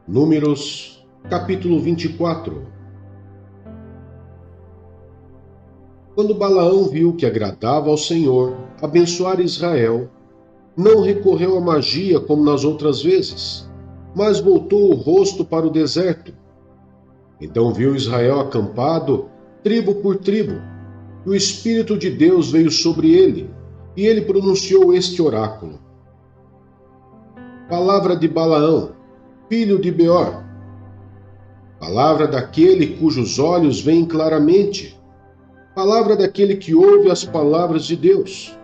Números, capítulo 24. Quando Balaão viu que agradava ao Senhor abençoar Israel, não recorreu à magia como nas outras vezes, mas voltou o rosto para o deserto. Então viu Israel acampado, tribo por tribo, e o Espírito de Deus veio sobre ele, e ele pronunciou este oráculo. Palavra de Balaão, filho de Beor. Palavra daquele cujos olhos veem claramente. Palavra daquele que ouve as palavras de Deus.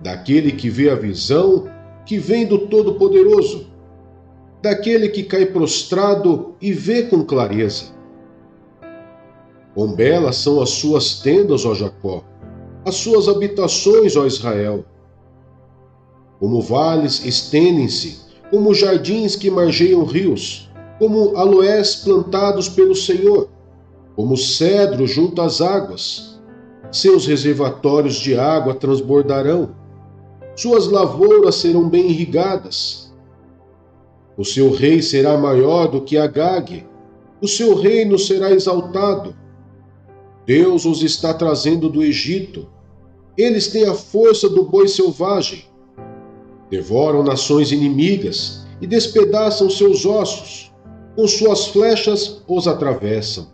Daquele que vê a visão que vem do Todo-Poderoso. Daquele que cai prostrado e vê com clareza. Quão belas são as suas tendas, ó Jacó, as suas habitações, ó Israel. Como vales estendem-se, como jardins que margeiam rios, como aloés plantados pelo Senhor, como cedro junto às águas. Seus reservatórios de água transbordarão, suas lavouras serão bem irrigadas. O seu rei será maior do que Agag, o seu reino será exaltado. Deus os está trazendo do Egito. Eles têm a força do boi selvagem. Devoram nações inimigas e despedaçam seus ossos. Com suas flechas os atravessam.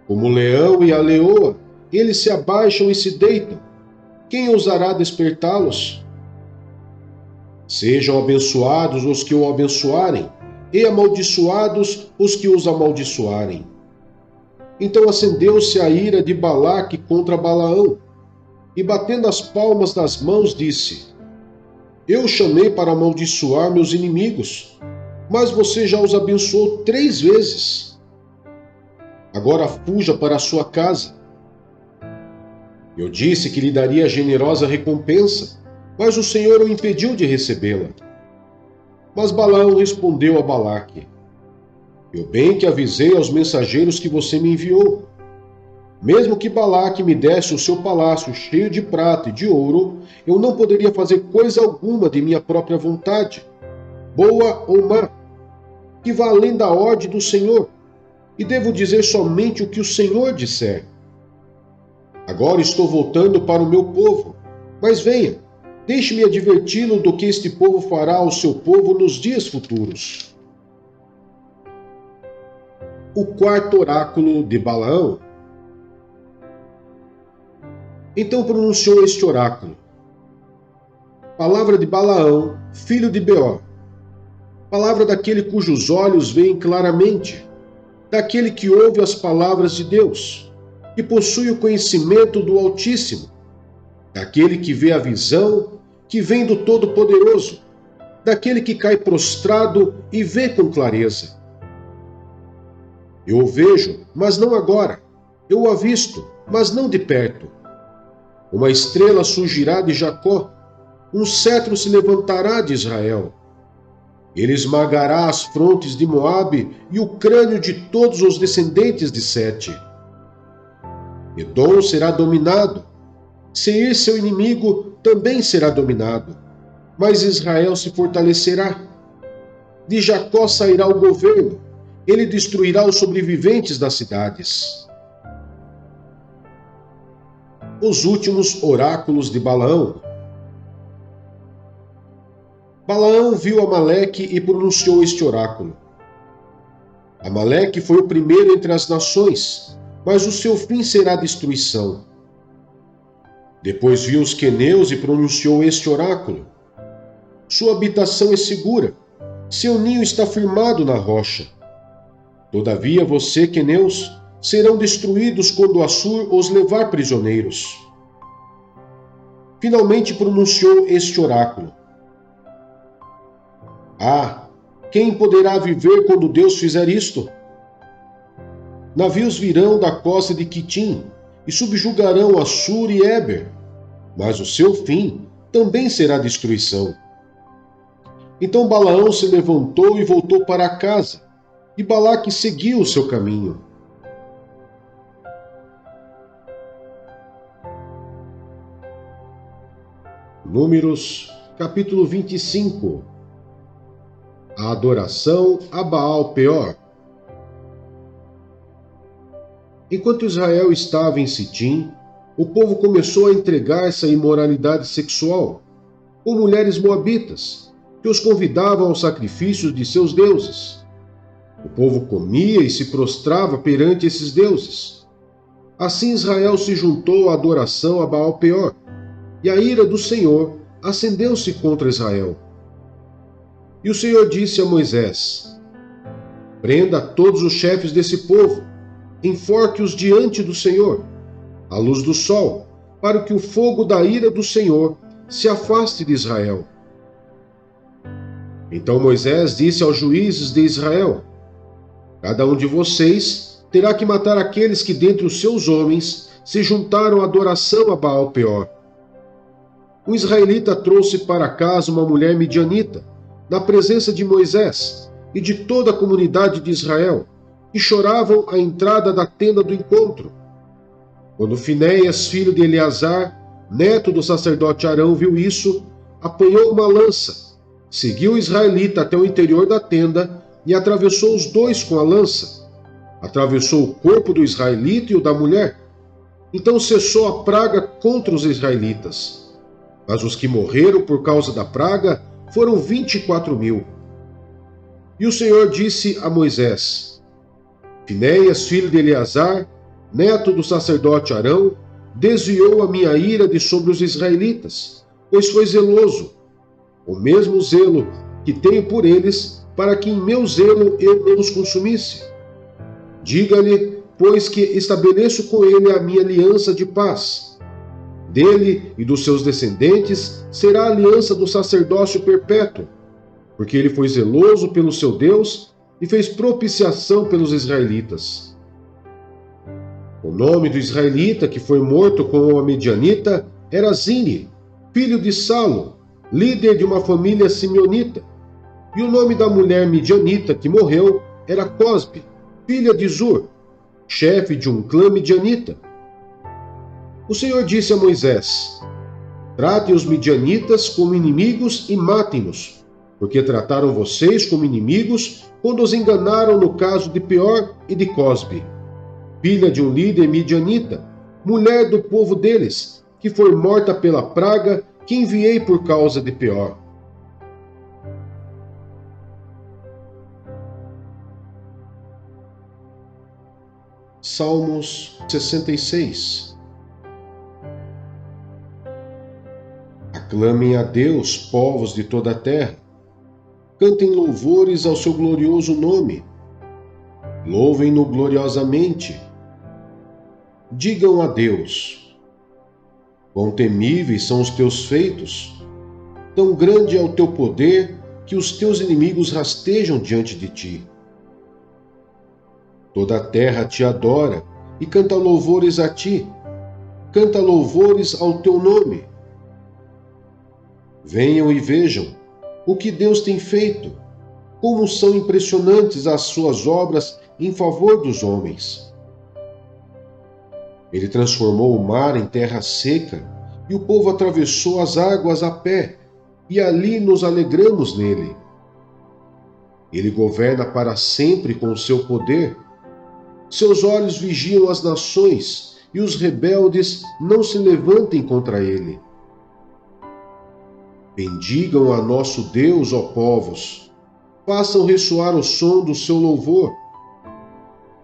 Como o leão e a leoa, eles se abaixam e se deitam. Quem ousará despertá-los? Sejam abençoados os que o abençoarem, e amaldiçoados os que os amaldiçoarem. Então acendeu-se a ira de Balaque contra Balaão, e batendo as palmas das mãos, disse: Eu chamei para amaldiçoar meus inimigos, mas você já os abençoou 3 vezes. Agora fuja para a sua casa. Eu disse que lhe daria generosa recompensa, mas o Senhor o impediu de recebê-la. Mas Balaão respondeu a Balaque: Eu bem que avisei aos mensageiros que você me enviou. Mesmo que Balaque me desse o seu palácio cheio de prata e de ouro, eu não poderia fazer coisa alguma de minha própria vontade, boa ou má, que vá além da ordem do Senhor, e devo dizer somente o que o Senhor disser. Agora estou voltando para o meu povo, mas venha, deixe-me adverti-lo do que este povo fará ao seu povo nos dias futuros. O quarto oráculo de Balaão. Então pronunciou este oráculo. Palavra de Balaão, filho de Beor. Palavra daquele cujos olhos veem claramente, daquele que ouve as palavras de Deus, que possui o conhecimento do Altíssimo, daquele que vê a visão que vem do Todo-Poderoso, daquele que cai prostrado e vê com clareza. Eu o vejo, mas não agora. Eu o avisto, mas não de perto. Uma estrela surgirá de Jacó, um cetro se levantará de Israel. Ele esmagará as frontes de Moabe e o crânio de todos os descendentes de Sete. Edom será dominado. Seir, seu inimigo, também será dominado. Mas Israel se fortalecerá. De Jacó sairá o governo. Ele destruirá os sobreviventes das cidades. Os últimos oráculos de Balaão. Balaão viu Amaleque e pronunciou este oráculo. Amaleque foi o primeiro entre as nações, mas o seu fim será destruição. Depois viu os queneus e pronunciou este oráculo. Sua habitação é segura, seu ninho está firmado na rocha. Todavia você, queneus, serão destruídos quando Assur os levar prisioneiros. Finalmente pronunciou este oráculo. Ah, quem poderá viver quando Deus fizer isto? Navios virão da costa de Quitim e subjugarão Assur e Éber, mas o seu fim também será destruição. Então Balaão se levantou e voltou para casa, e Balaque seguiu o seu caminho. Números, capítulo 25. a adoração a Baal Peor. Enquanto Israel estava em Sitim, o povo começou a entregar-se à imoralidade sexual, com mulheres moabitas, que os convidavam aos sacrifícios de seus deuses. O povo comia e se prostrava perante esses deuses. Assim Israel se juntou à adoração a Baal Peor, e a ira do Senhor acendeu-se contra Israel. E o Senhor disse a Moisés: prenda todos os chefes desse povo, enforque-os diante do Senhor, à luz do sol, para que o fogo da ira do Senhor se afaste de Israel. Então Moisés disse aos juízes de Israel: cada um de vocês terá que matar aqueles que dentre os seus homens se juntaram à adoração a Baal Peor. Um israelita trouxe para casa uma mulher midianita, na presença de Moisés e de toda a comunidade de Israel, que choravam à entrada da tenda do encontro. Quando Finéias, filho de Eleazar, neto do sacerdote Arão, viu isso, apanhou uma lança, seguiu o israelita até o interior da tenda e atravessou os dois com a lança. Atravessou o corpo do israelita e o da mulher. Então cessou a praga contra os israelitas. Mas os que morreram por causa da praga foram 24.000. E o Senhor disse a Moisés: Finéias, filho de Eleazar, neto do sacerdote Arão, desviou a minha ira de sobre os israelitas, pois foi zeloso, o mesmo zelo que tenho por eles, para que em meu zelo eu não os consumisse. Diga-lhe, pois, que estabeleço com ele a minha aliança de paz. Dele e dos seus descendentes será a aliança do sacerdócio perpétuo, porque ele foi zeloso pelo seu Deus e fez propiciação pelos israelitas. O nome do israelita que foi morto com a medianita era Zine, filho de Salo, líder de uma família simeonita. E o nome da mulher midianita que morreu era Cosbe, filha de Zur, chefe de um clã midianita. O Senhor disse a Moisés: trate os midianitas como inimigos e matem-nos, porque trataram vocês como inimigos quando os enganaram no caso de Peor e de Cosbe, filha de um líder midianita, mulher do povo deles, que foi morta pela praga que enviei por causa de Peor. Salmos 66. Aclamem a Deus, povos de toda a terra. Cantem louvores ao seu glorioso nome. Louvem-no gloriosamente. Digam a Deus: quão temíveis são os teus feitos! Tão grande é o teu poder que os teus inimigos rastejam diante de ti. Toda a terra te adora e canta louvores a ti. Canta louvores ao teu nome. Venham e vejam o que Deus tem feito, como são impressionantes as suas obras em favor dos homens. Ele transformou o mar em terra seca, e o povo atravessou as águas a pé, e ali nos alegramos nele. Ele governa para sempre com o seu poder. Seus olhos vigiam as nações, e os rebeldes não se levantem contra ele. Bendigam a nosso Deus, ó povos, façam ressoar o som do seu louvor.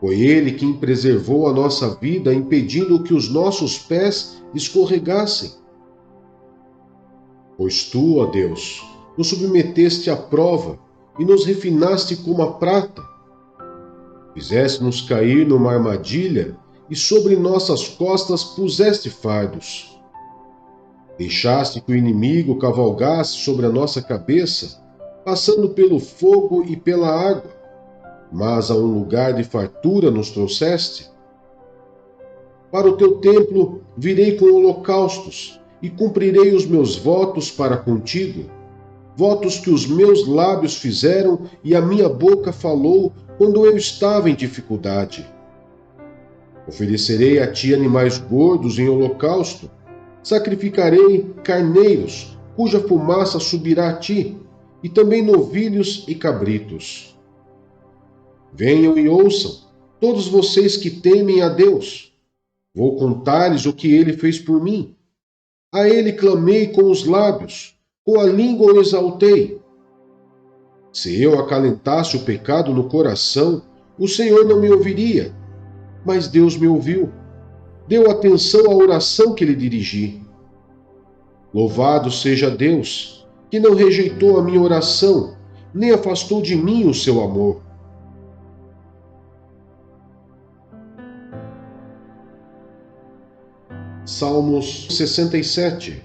Foi ele quem preservou a nossa vida, impedindo que os nossos pés escorregassem. Pois tu, ó Deus, nos submeteste à prova e nos refinaste como a prata. Fizeste-nos cair numa armadilha e sobre nossas costas puseste fardos. Deixaste que o inimigo cavalgasse sobre a nossa cabeça, passando pelo fogo e pela água, mas a um lugar de fartura nos trouxeste. Para o teu templo virei com holocaustos e cumprirei os meus votos para contigo, votos que os meus lábios fizeram e a minha boca falou quando eu estava em dificuldade. Oferecerei a ti animais gordos em holocausto, sacrificarei carneiros, cuja fumaça subirá a ti, e também novilhos e cabritos. Venham e ouçam, todos vocês que temem a Deus. Vou contar-lhes o que ele fez por mim. A ele clamei com os lábios, com a língua o exaltei. Se eu acalentasse o pecado no coração, o Senhor não me ouviria, mas Deus me ouviu. Deu atenção à oração que lhe dirigi. Louvado seja Deus, que não rejeitou a minha oração, nem afastou de mim o seu amor. Salmos 67.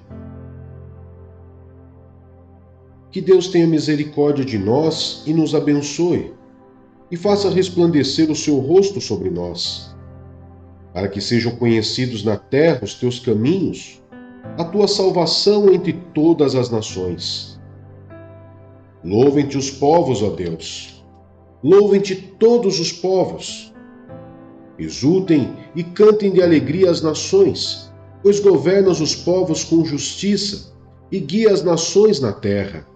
Que Deus tenha misericórdia de nós e nos abençoe, e faça resplandecer o seu rosto sobre nós, para que sejam conhecidos na terra os teus caminhos, a tua salvação entre todas as nações. Louvem-te os povos, ó Deus. Louvem-te todos os povos. Exultem e cantem de alegria as nações, pois governas os povos com justiça e guia as nações na terra.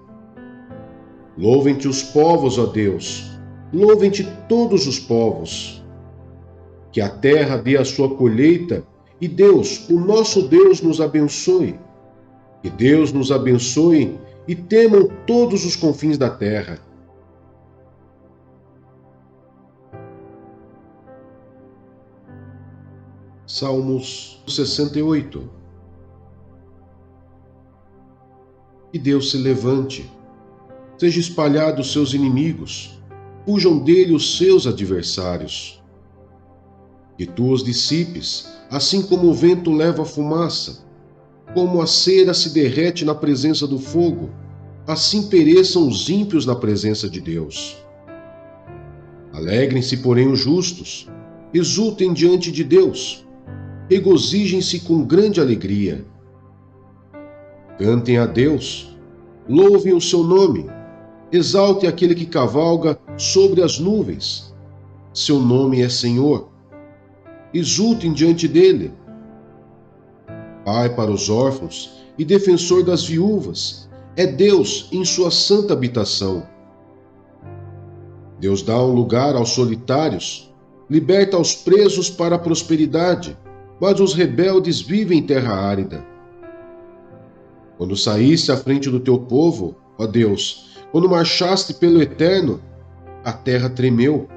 Louvem-te os povos, ó Deus. Louvem-te todos os povos. Que a terra dê a sua colheita e Deus, o nosso Deus, nos abençoe. Que Deus nos abençoe e temam todos os confins da terra. Salmos 68. Que Deus se levante, seja espalhado os seus inimigos, fujam dele os seus adversários. Que tu os dissipes, assim como o vento leva a fumaça, como a cera se derrete na presença do fogo, assim pereçam os ímpios na presença de Deus. Alegrem-se, porém, os justos, exultem diante de Deus, regozijem-se com grande alegria. Cantem a Deus, louvem o seu nome, exaltem aquele que cavalga sobre as nuvens. Seu nome é Senhor. Exultem diante dele. Pai para os órfãos e defensor das viúvas, é Deus em sua santa habitação. Deus dá um lugar aos solitários, liberta os presos para a prosperidade, mas os rebeldes vivem em terra árida. Quando saíste à frente do teu povo, ó Deus, quando marchaste pelo Eterno, a terra tremeu,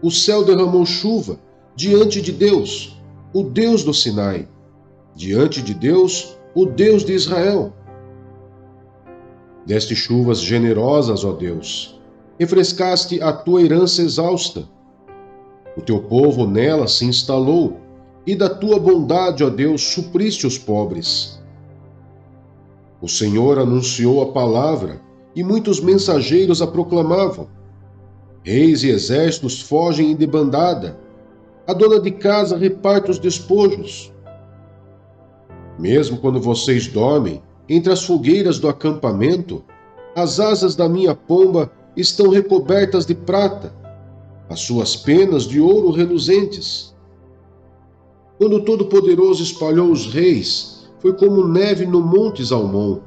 o céu derramou chuva, diante de Deus, o Deus do Sinai, diante de Deus, o Deus de Israel. Deste chuvas generosas, ó Deus, refrescaste a tua herança exausta. O teu povo nela se instalou, e da tua bondade, ó Deus, supriste os pobres. O Senhor anunciou a palavra, e muitos mensageiros a proclamavam. Reis e exércitos fogem em debandada, a dona de casa reparte os despojos. Mesmo quando vocês dormem, entre as fogueiras do acampamento, as asas da minha pomba estão recobertas de prata, as suas penas de ouro reluzentes. Quando o Todo-Poderoso espalhou os reis, foi como neve no monte Zalmon.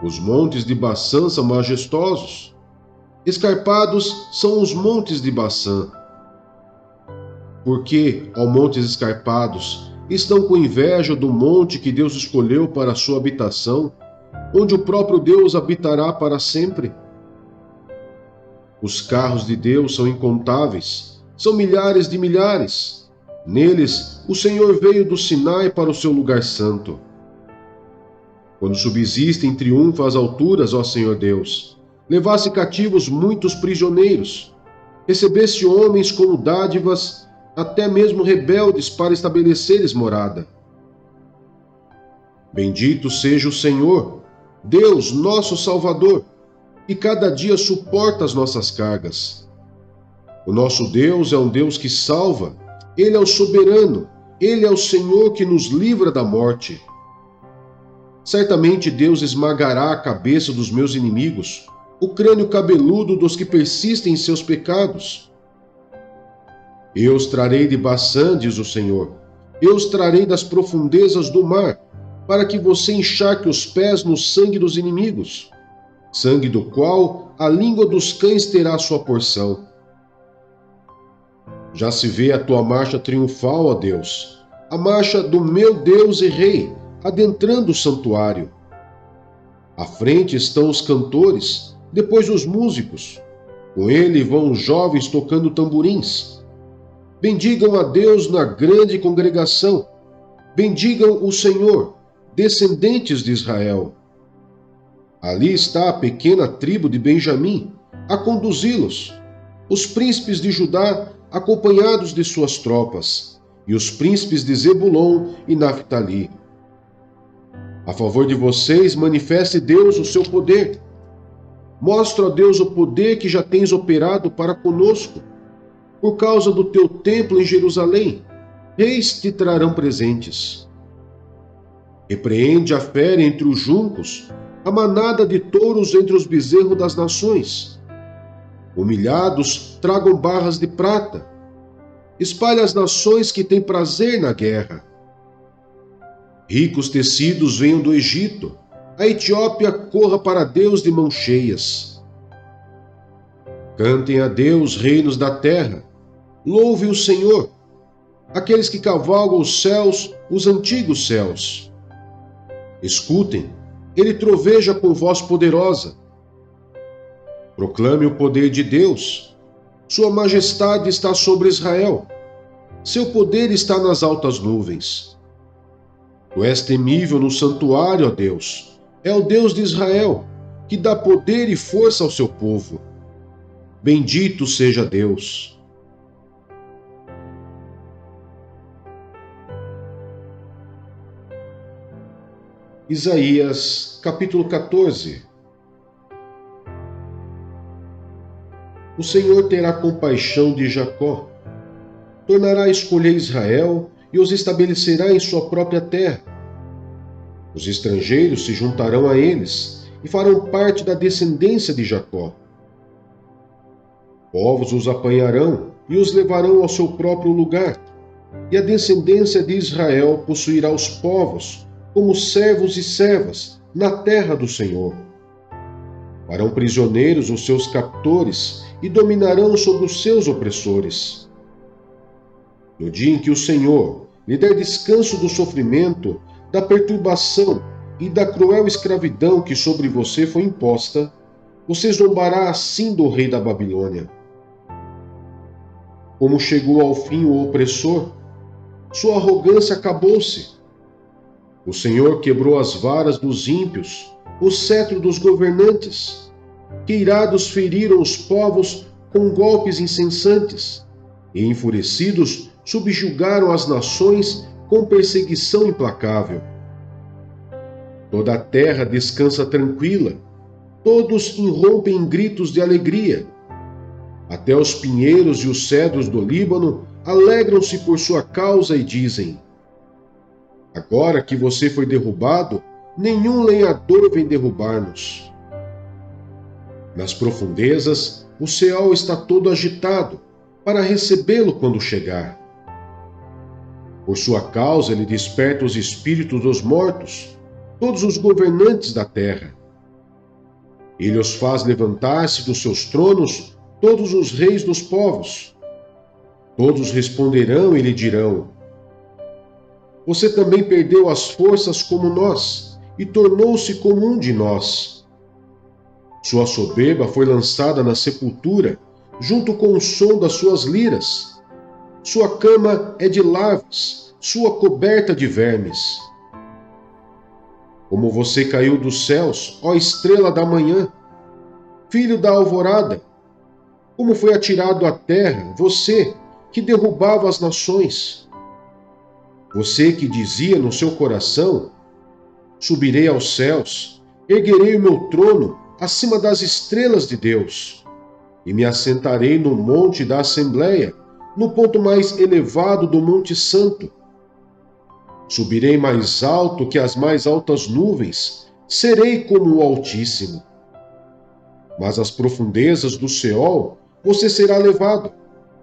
Os montes de Baçã são majestosos, escarpados são os montes de Baçã. Porque, ó montes escarpados, estão com inveja do monte que Deus escolheu para a sua habitação, onde o próprio Deus habitará para sempre? Os carros de Deus são incontáveis, são milhares de milhares. Neles, o Senhor veio do Sinai para o seu lugar santo. Quando subsiste em triunfo às alturas, ó Senhor Deus, levasse cativos muitos prisioneiros, recebesse homens como dádivas, até mesmo rebeldes para estabeleceres morada. Bendito seja o Senhor, Deus nosso Salvador, que cada dia suporta as nossas cargas. O nosso Deus é um Deus que salva, Ele é o soberano, Ele é o Senhor que nos livra da morte. Certamente Deus esmagará a cabeça dos meus inimigos, o crânio cabeludo dos que persistem em seus pecados. Eu os trarei de Baçã, diz o Senhor, eu os trarei das profundezas do mar, para que você encharque os pés no sangue dos inimigos. sangue do qual a língua dos cães terá sua porção. Já se vê a tua marcha triunfal, ó Deus, a marcha do meu Deus e Rei, adentrando o santuário. À frente estão os cantores, depois os músicos. Com ele vão os jovens tocando tamborins. Bendigam a Deus na grande congregação. Bendigam o Senhor, descendentes de Israel. Ali está a pequena tribo de Benjamim, a conduzi-los, os príncipes de Judá acompanhados de suas tropas, e os príncipes de Zebulon e Naftali. A favor de vocês, manifeste Deus o seu poder. Mostra a Deus o poder que já tens operado para conosco. Por causa do teu templo em Jerusalém, reis te trarão presentes. Repreende a fera entre os juncos, a manada de touros entre os bezerros das nações. Humilhados, tragam barras de prata. Espalhe as nações que têm prazer na guerra. Ricos tecidos venham do Egito. A Etiópia corra para Deus de mãos cheias. Cantem a Deus, reinos da terra. Louve o Senhor, aqueles que cavalgam os céus, os antigos céus. Escutem, ele troveja com voz poderosa. Proclame o poder de Deus. Sua majestade está sobre Israel. Seu poder está nas altas nuvens. Tu és temível no santuário, ó Deus. É o Deus de Israel, que dá poder e força ao seu povo. Bendito seja Deus. Isaías, capítulo 14. O Senhor terá compaixão de Jacó, tornará a escolher Israel e os estabelecerá em sua própria terra. Os estrangeiros se juntarão a eles e farão parte da descendência de Jacó. Povos os apanharão e os levarão ao seu próprio lugar, e a descendência de Israel possuirá os povos como servos e servas na terra do Senhor. Farão prisioneiros os seus captores e dominarão sobre os seus opressores. No dia em que o Senhor lhe der descanso do sofrimento, da perturbação e da cruel escravidão que sobre você foi imposta, você zombará assim do rei da Babilônia. Como chegou ao fim o opressor, sua arrogância acabou-se. O Senhor quebrou as varas dos ímpios, o cetro dos governantes, que irados feriram os povos com golpes incessantes, e enfurecidos subjugaram as nações com perseguição implacável. Toda a terra descansa tranquila, todos irrompem em gritos de alegria. Até os pinheiros e os cedros do Líbano alegram-se por sua causa e dizem: agora que você foi derrubado, nenhum lenhador vem derrubar-nos. Nas profundezas, o Seol está todo agitado para recebê-lo quando chegar. Por sua causa, ele desperta os espíritos dos mortos, todos os governantes da terra. Ele os faz levantar-se dos seus tronos, todos os reis dos povos. Todos responderão e lhe dirão: você também perdeu as forças como nós, e tornou-se como um de nós. Sua soberba foi lançada na sepultura, junto com o som das suas liras. Sua cama é de larvas, sua coberta de vermes. Como você caiu dos céus, ó estrela da manhã, filho da alvorada, como foi atirado à terra, você que derrubava as nações. Você que dizia no seu coração: subirei aos céus, erguerei o meu trono acima das estrelas de Deus, e me assentarei no monte da Assembleia, no ponto mais elevado do Monte Santo. Subirei mais alto que as mais altas nuvens, serei como o Altíssimo. Mas às profundezas do Seol você será levado,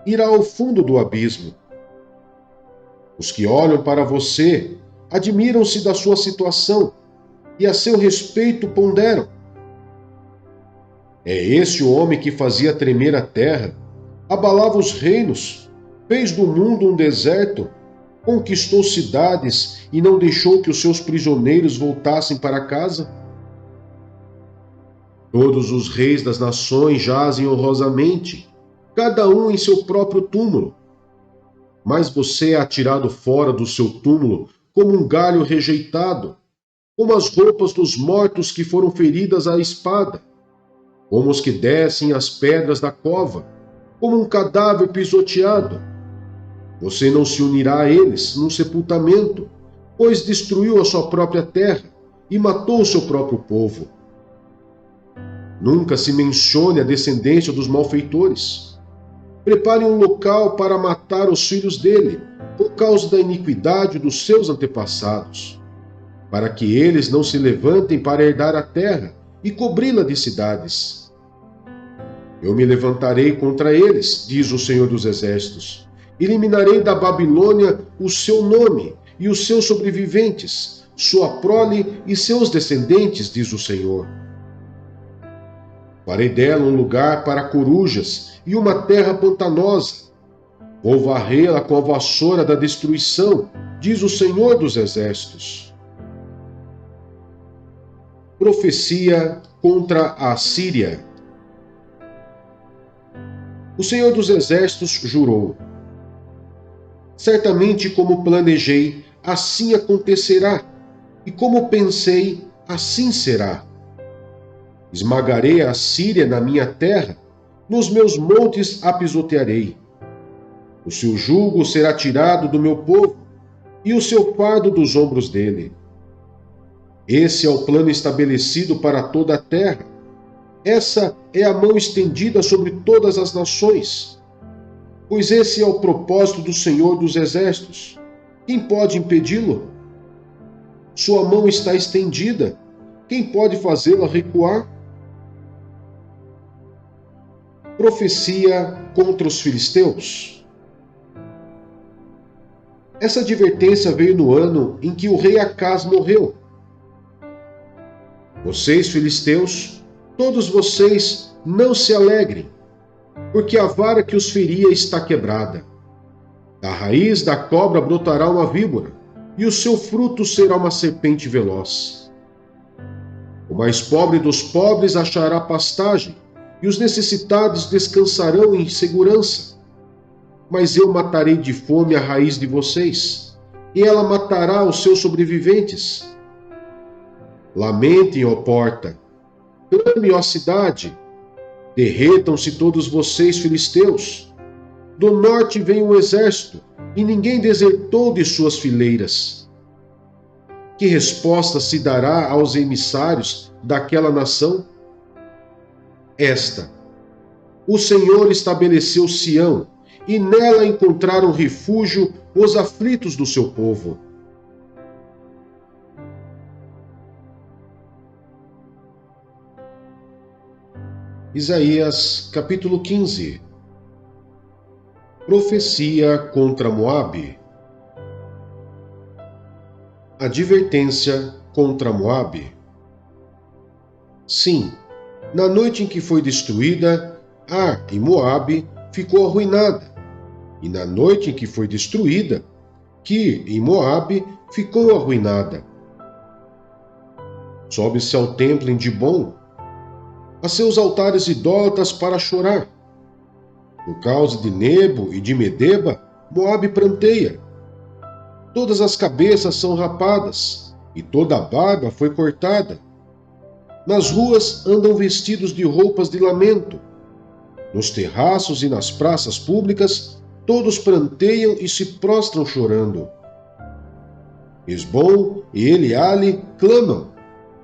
irá ao fundo do abismo. Os que olham para você admiram-se da sua situação e a seu respeito ponderam: É esse o homem que fazia tremer a terra, abalava os reinos, fez do mundo um deserto, conquistou cidades e não deixou que os seus prisioneiros voltassem para casa? Todos os reis das nações jazem honrosamente, cada um em seu próprio túmulo. Mas você é atirado fora do seu túmulo como um galho rejeitado, como as roupas dos mortos que foram feridas à espada, como os que descem as pedras da cova, como um cadáver pisoteado. Você não se unirá a eles num sepultamento, pois destruiu a sua própria terra e matou o seu próprio povo. Nunca se mencione a descendência dos malfeitores. Prepare um local para matar os filhos dele, por causa da iniquidade dos seus antepassados, para que eles não se levantem para herdar a terra e cobri-la de cidades. Eu me levantarei contra eles, diz o Senhor dos Exércitos. Eliminarei da Babilônia o seu nome e os seus sobreviventes, sua prole e seus descendentes, diz o Senhor. Farei dela um lugar para corujas e uma terra pantanosa. Vou varrê-la com a vassoura da destruição, diz o Senhor dos Exércitos. Profecia contra a Assíria. O Senhor dos Exércitos jurou: certamente como planejei, assim acontecerá, e como pensei, assim será. Esmagarei a Assíria na minha terra, nos meus montes a pisotearei. O seu jugo será tirado do meu povo, e o seu fardo dos ombros dele. Esse é o plano estabelecido para toda a terra. Essa é a mão estendida sobre todas as nações. Pois esse é o propósito do Senhor dos Exércitos. Quem pode impedi-lo? Sua mão está estendida. Quem pode fazê-la recuar? Profecia contra os filisteus. Essa advertência veio no ano em que o rei Acaz morreu. Vocês, filisteus, todos vocês, não se alegrem, porque a vara que os feria está quebrada. Da raiz da cobra brotará uma víbora, e o seu fruto será uma serpente veloz. O mais pobre dos pobres achará pastagem, e os necessitados descansarão em segurança. Mas eu matarei de fome a raiz de vocês, e ela matará os seus sobreviventes. Lamentem, ó porta, clame, ó cidade, derretam-se todos vocês, filisteus. Do norte vem um exército, e ninguém desertou de suas fileiras. Que resposta se dará aos emissários daquela nação? Esta: o Senhor estabeleceu Sião, e nela encontraram refúgio os aflitos do seu povo. Isaías, capítulo 15. Profecia contra Moabe. Advertência contra Moabe. Sim, na noite em que foi destruída, Ar e Moabe ficou arruinada, e na noite em que foi destruída, Kir e Moabe ficou arruinada. Sobe-se ao templo em Dibom, a seus altares idólatras para chorar. Por causa de Nebo e de Medeba, Moabe pranteia. Todas as cabeças são rapadas, e toda a barba foi cortada. Nas ruas andam vestidos de roupas de lamento. Nos terraços e nas praças públicas, todos pranteiam e se prostram chorando. Esbom e Eleale clamam.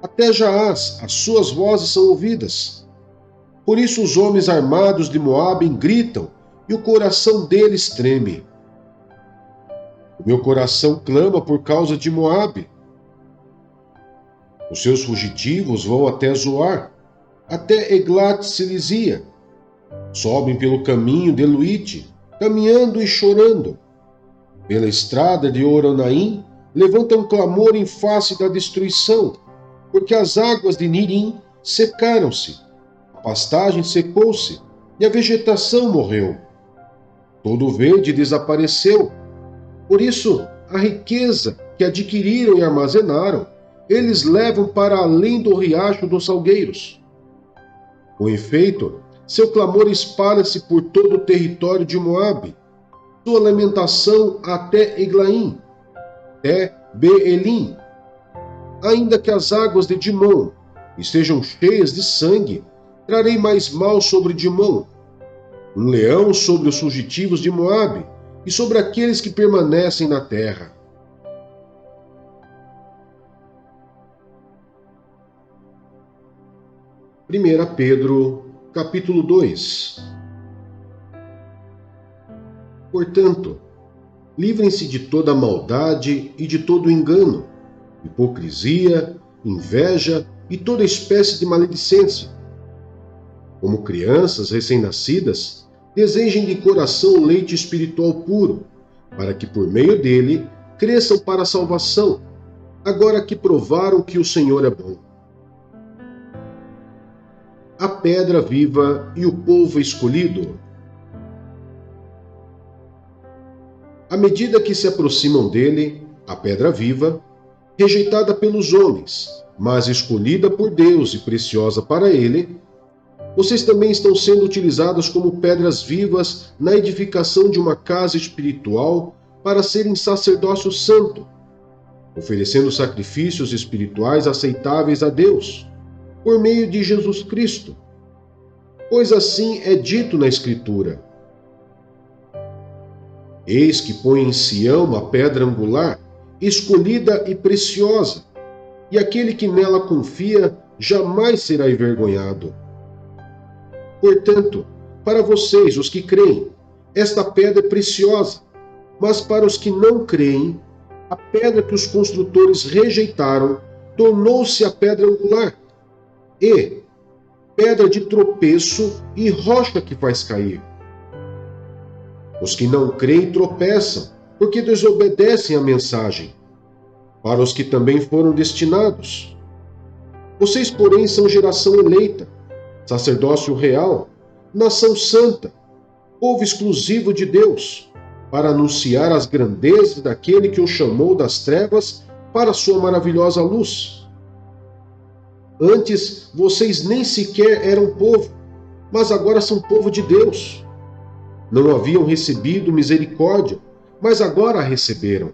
Até Jaaz, as suas vozes são ouvidas. Por isso os homens armados de Moabe gritam, e o coração deles treme. O meu coração clama por causa de Moabe. Os seus fugitivos vão até Zoar, até Eglat-Selizia. Sobem pelo caminho de Luite, caminhando e chorando. Pela estrada de Oronaim, levantam clamor em face da destruição, porque as águas de Nirim secaram-se. A pastagem secou-se e a vegetação morreu. Todo o verde desapareceu. Por isso, a riqueza que adquiriram e armazenaram, eles levam para além do riacho dos salgueiros. Com efeito, seu clamor espalha-se por todo o território de Moabe, sua lamentação até Eglaim, até Beelim. Ainda que as águas de Dimon estejam cheias de sangue, trarei mais mal sobre Dimon, um leão sobre os fugitivos de Moabe e sobre aqueles que permanecem na terra. Primeira Pedro, capítulo 2. Portanto, livrem-se de toda maldade e de todo engano, hipocrisia, inveja e toda espécie de maledicência. Como crianças recém-nascidas, desejem de coração o leite espiritual puro, para que por meio dele cresçam para a salvação, agora que provaram que o Senhor é bom. A pedra viva e o povo escolhido. À medida que se aproximam dele, a pedra viva, rejeitada pelos homens, mas escolhida por Deus e preciosa para ele, vocês também estão sendo utilizadas como pedras vivas na edificação de uma casa espiritual para serem sacerdócio santo, oferecendo sacrifícios espirituais aceitáveis a Deus, por meio de Jesus Cristo. Pois assim é dito na Escritura: eis que põe em Sião uma pedra angular, escolhida e preciosa, e aquele que nela confia jamais será envergonhado. Portanto, para vocês, os que creem, esta pedra é preciosa, mas para os que não creem, a pedra que os construtores rejeitaram tornou-se a pedra angular, e pedra de tropeço e rocha que faz cair. Os que não creem tropeçam, porque desobedecem à mensagem, para os que também foram destinados. Vocês, porém, são geração eleita, sacerdócio real, nação santa, povo exclusivo de Deus, para anunciar as grandezas daquele que o chamou das trevas para a sua maravilhosa luz. Antes, vocês nem sequer eram povo, mas agora são povo de Deus. Não haviam recebido misericórdia, mas agora a receberam.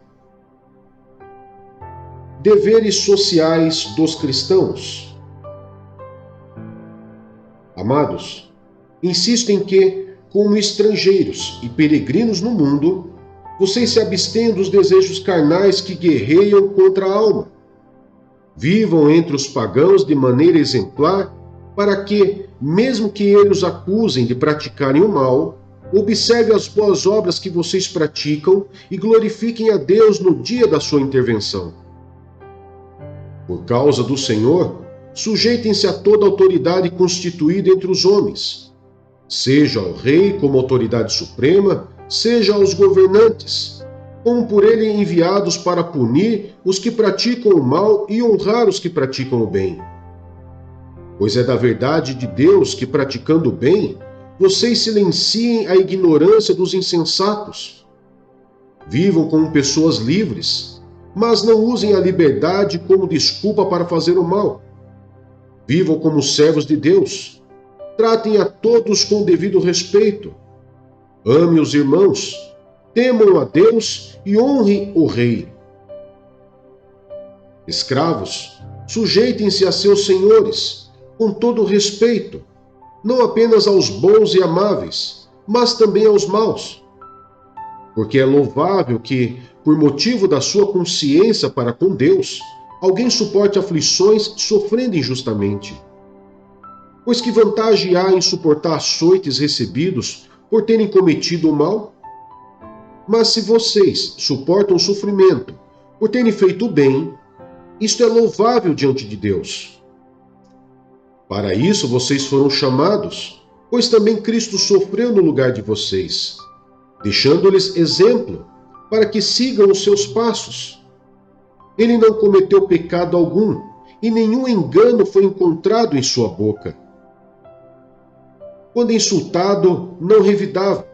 Deveres sociais dos cristãos. Amados, insisto em que, como estrangeiros e peregrinos no mundo, vocês se abstenham dos desejos carnais que guerreiam contra a alma. Vivam entre os pagãos de maneira exemplar, para que, mesmo que eles os acusem de praticarem o mal, observem as boas obras que vocês praticam e glorifiquem a Deus no dia da sua intervenção. Por causa do Senhor, sujeitem-se a toda autoridade constituída entre os homens, seja ao rei como autoridade suprema, seja aos governantes, como por ele enviados para punir os que praticam o mal e honrar os que praticam o bem. Pois é da verdade de Deus que, praticando o bem, vocês silenciem a ignorância dos insensatos. Vivam como pessoas livres, mas não usem a liberdade como desculpa para fazer o mal. Vivam como servos de Deus. Tratem a todos com devido respeito. Amem os irmãos. Temam a Deus e honrem o rei. Escravos, sujeitem-se a seus senhores, com todo respeito, não apenas aos bons e amáveis, mas também aos maus. Porque é louvável que, por motivo da sua consciência para com Deus, alguém suporte aflições sofrendo injustamente. Pois que vantagem há em suportar açoites recebidos por terem cometido o mal? Mas se vocês suportam o sofrimento por terem feito o bem, isto é louvável diante de Deus. Para isso vocês foram chamados, pois também Cristo sofreu no lugar de vocês, deixando-lhes exemplo, para que sigam os seus passos. Ele não cometeu pecado algum, e nenhum engano foi encontrado em sua boca. Quando insultado, não revidava.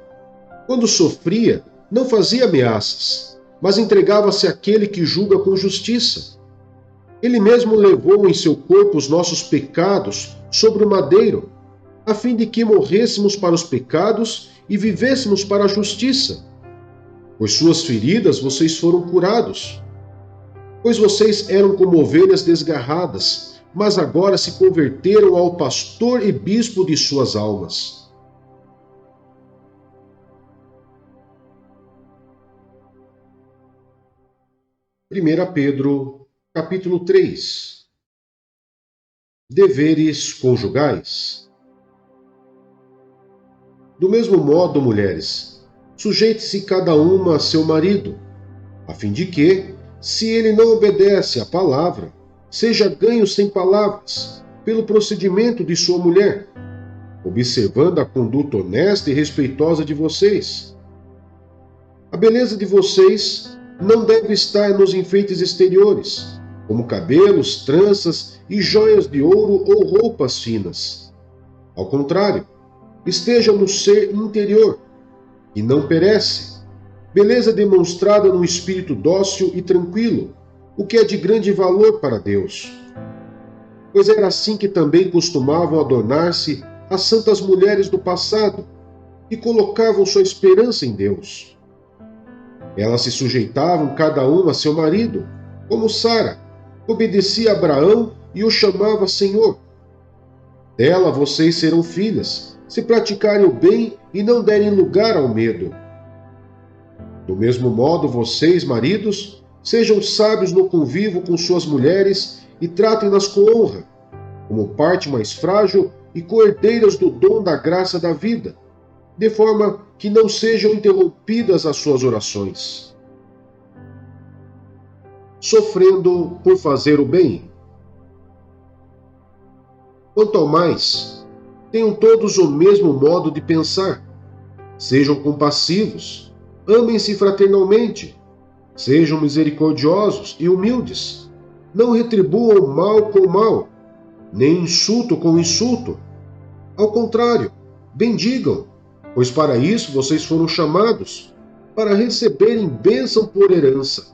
Quando sofria, não fazia ameaças, mas entregava-se àquele que julga com justiça. Ele mesmo levou em seu corpo os nossos pecados sobre o madeiro, a fim de que morrêssemos para os pecados e vivêssemos para a justiça. Por suas feridas vocês foram curados. Pois vocês eram como ovelhas desgarradas, mas agora se converteram ao pastor e bispo de suas almas. Primeira Pedro, capítulo 3. Deveres conjugais. Do mesmo modo, mulheres, sujeite-se cada uma a seu marido, a fim de que, se ele não obedece à palavra, seja ganho sem palavras, pelo procedimento de sua mulher, observando a conduta honesta e respeitosa de vocês. A beleza de vocês não deve estar nos enfeites exteriores, como cabelos, tranças e joias de ouro ou roupas finas. Ao contrário, esteja no ser interior, que não perece, beleza demonstrada no espírito dócil e tranquilo, o que é de grande valor para Deus. Pois era assim que também costumavam adornar-se as santas mulheres do passado, que colocavam sua esperança em Deus. Elas se sujeitavam cada uma a seu marido, como Sara, que obedecia a Abraão e o chamava Senhor. Dela vocês serão filhas, se praticarem o bem e não derem lugar ao medo. Do mesmo modo, vocês, maridos, sejam sábios no convívio com suas mulheres e tratem-nas com honra, como parte mais frágil e coerdeiras do dom da graça da vida, de forma que não sejam interrompidas as suas orações. Sofrendo por fazer o bem. Quanto ao mais, tenham todos o mesmo modo de pensar. Sejam compassivos, amem-se fraternalmente, sejam misericordiosos e humildes. Não retribuam mal com mal, nem insulto com insulto. Ao contrário, bendigam, pois para isso vocês foram chamados, para receberem bênção por herança.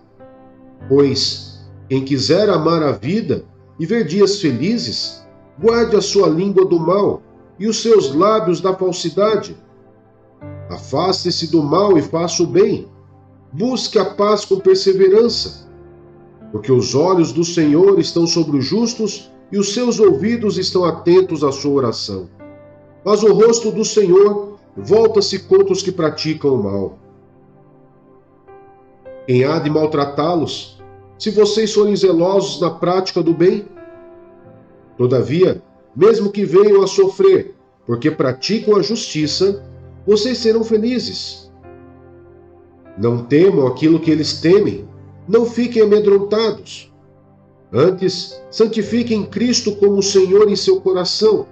Pois, quem quiser amar a vida e ver dias felizes, guarde a sua língua do mal e os seus lábios da falsidade. Afaste-se do mal e faça o bem. Busque a paz com perseverança, porque os olhos do Senhor estão sobre os justos e os seus ouvidos estão atentos à sua oração. Mas o rosto do Senhor volta-se contra os que praticam o mal. Quem há de maltratá-los, se vocês forem zelosos na prática do bem? Todavia, mesmo que venham a sofrer, porque praticam a justiça, vocês serão felizes. Não temam aquilo que eles temem, não fiquem amedrontados. Antes, santifiquem Cristo como Senhor em seu coração.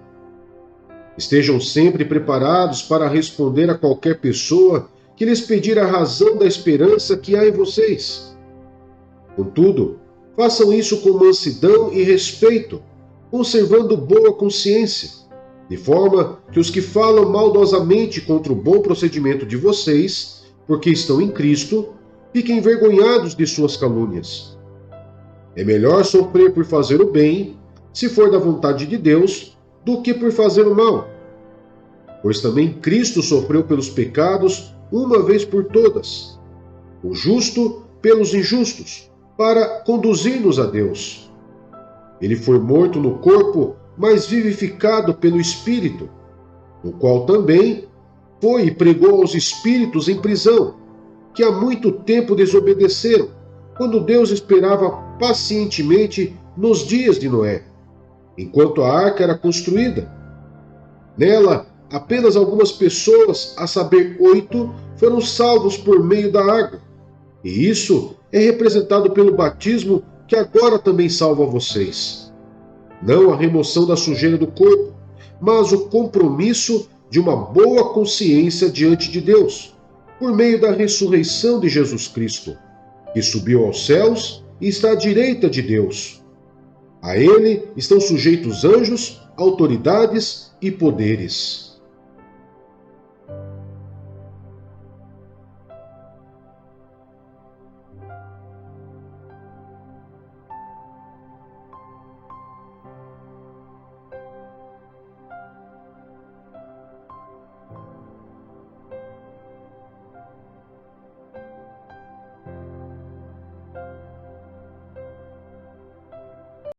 Estejam sempre preparados para responder a qualquer pessoa que lhes pedir a razão da esperança que há em vocês. Contudo, façam isso com mansidão e respeito, conservando boa consciência, de forma que os que falam maldosamente contra o bom procedimento de vocês, porque estão em Cristo, fiquem envergonhados de suas calúnias. É melhor sofrer por fazer o bem, se for da vontade de Deus, do que por fazer o mal. Pois também Cristo sofreu pelos pecados uma vez por todas, o justo pelos injustos, para conduzir-nos a Deus. Ele foi morto no corpo, mas vivificado pelo Espírito, no qual também foi e pregou aos espíritos em prisão, que há muito tempo desobedeceram, quando Deus esperava pacientemente nos dias de Noé, enquanto a arca era construída. Nela, apenas algumas pessoas, a saber 8, foram salvos por meio da água, e isso é representado pelo batismo que agora também salva vocês. Não a remoção da sujeira do corpo, mas o compromisso de uma boa consciência diante de Deus, por meio da ressurreição de Jesus Cristo, que subiu aos céus e está à direita de Deus. A ele estão sujeitos anjos, autoridades e poderes.